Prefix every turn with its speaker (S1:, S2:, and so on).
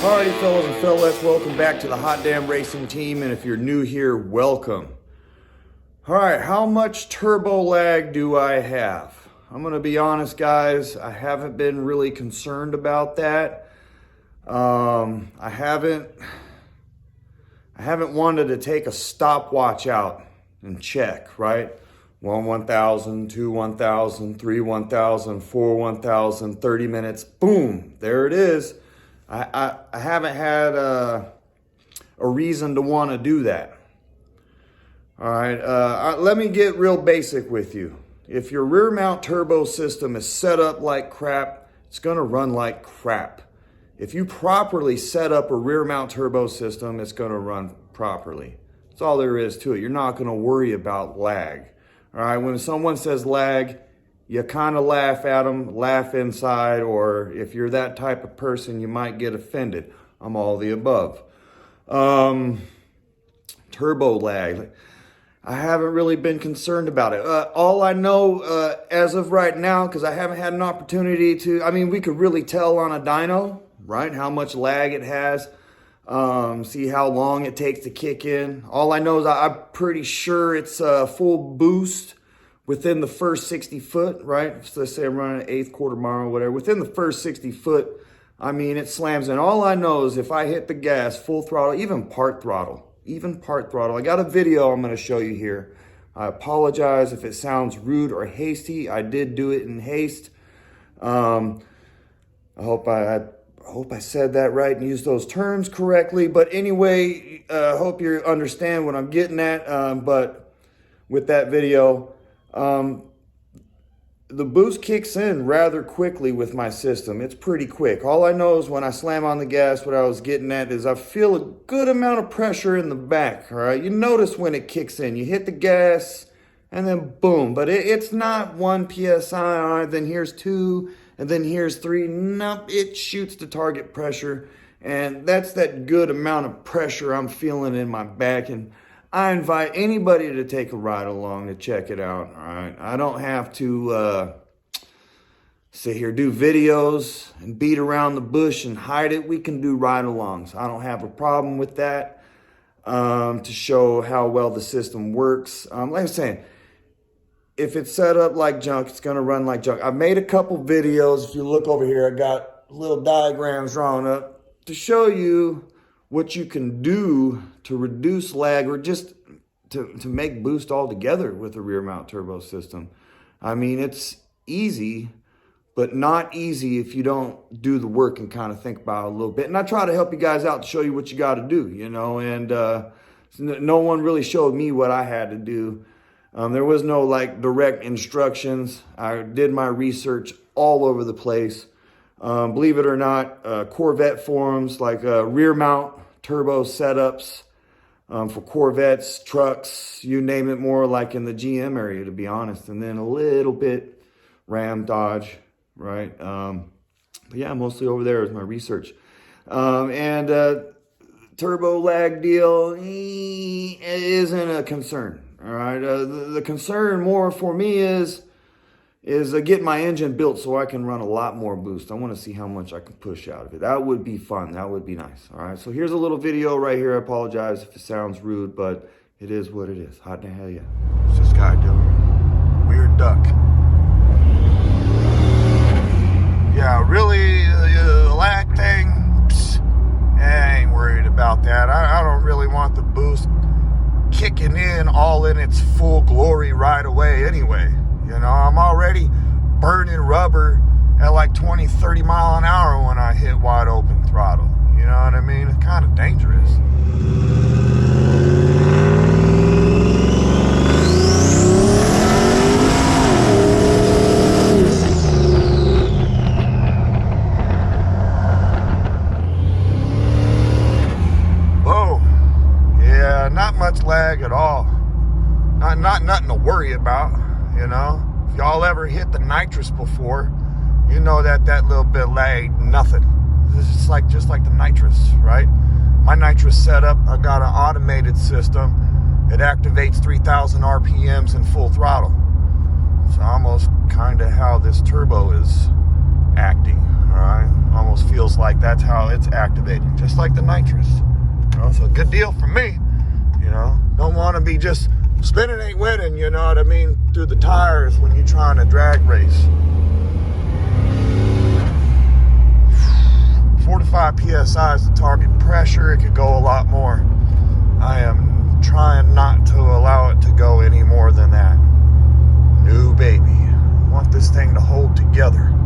S1: Alrighty, fellas and fellas, welcome back to the Hot Damn Racing Team, and if you're new here, welcome. Alright, how much turbo lag do I have? I'm gonna be honest, guys, I haven't been really concerned about that. I haven't wanted to take a stopwatch out and check, right? 1 1000, 2 1000, 3 1000, 4 1000, 30 minutes, boom, there it is. I haven't had a reason to want to do that. All right, let me get real basic with you. If your rear mount turbo system is set up like crap, it's going to run like crap. If you properly set up a rear mount turbo system, it's going to run properly. That's all there is to it. You're not going to worry about lag. All right, when someone says lag, you kind of laugh at them, laugh inside, or if you're that type of person, you might get offended. I'm all the above. Turbo lag. I haven't really been concerned about it. All I know as of right now, because I haven't had an opportunity to, I mean, we could really tell on a dyno, right, how much lag it has. See how long it takes to kick in. All I know is I'm pretty sure it's a full boost within the first 60 foot, right? So let's say I'm running an 1/8 quarter mile or whatever. Within the first 60 foot, I mean, it slams in. All I know is if I hit the gas, full throttle, even part throttle, I got a video I'm going to show you here. I apologize if it sounds rude or hasty. I did do it in haste. I hope I said that right and used those terms correctly. But anyway, I hope you understand what I'm getting at. But with that video, the boost kicks in rather quickly with my system. It's pretty quick. All I know is when I slam on the gas, what I was getting at is I feel a good amount of pressure in the back, all right? You notice when it kicks in. You hit the gas and then boom. But it's not 1 PSI, all right, then here's 2, and then here's 3. Nope, it shoots the target pressure. And that's that good amount of pressure I'm feeling in my back. And I invite anybody to take a ride along to check it out, all right? I don't have to sit here, do videos and beat around the bush and hide it. We can do ride-alongs. I don't have a problem with that to show how well the system works. Like I'm saying, if it's set up like junk, it's going to run like junk. I've made a couple videos. If you look over here, I got little diagrams drawn up to show you what you can do to reduce lag or just to make boost altogether with a rear mount turbo system. I mean, it's easy, but not easy if you don't do the work and kind of think about it a little bit. And I try to help you guys out to show you what you got to do, you know, and no one really showed me what I had to do. There was no like direct instructions. I did my research all over the place. Believe it or not, Corvette forums, like rear mount turbo setups for Corvettes, trucks, you name it, more like in the GM area, to be honest. And then a little bit Ram, Dodge, right? But yeah, mostly over there is my research. Turbo lag deal isn't a concern, all right? The concern more for me is getting my engine built so I can run a lot more boost. I want to see how much I can push out of it. That would be fun. That would be nice. All right, so here's a little video right here. I apologize if it sounds rude, but it is what it is. Hot in hell yeah. What's this guy doing? Weird duck. Yeah, really, the lag thing, I ain't worried about that. I don't really want the boost kicking in all in its full glory right away anyway. You know, I'm already burning rubber at like 20, 30 mile an hour when I hit wide open throttle. You know what I mean? It's kind of dangerous. Boom. Yeah, not much lag at all. Not nothing to worry about. You know, if y'all ever hit the nitrous before, you know that little bit of lag, nothing. This is just like the nitrous, right? My nitrous setup, I got an automated system. It activates 3,000 RPMs in full throttle. It's almost kind of how this turbo is acting, all right? Almost feels like that's how it's activating, just like the nitrous. You know, so good deal for me. You know, don't want to be just spinning ain't winning, you know what I mean, through the tires when you're trying to drag race. 45 psi is the target pressure. It could go a lot more. I am trying not to allow it to go any more than that. No, baby. I want this thing to hold together.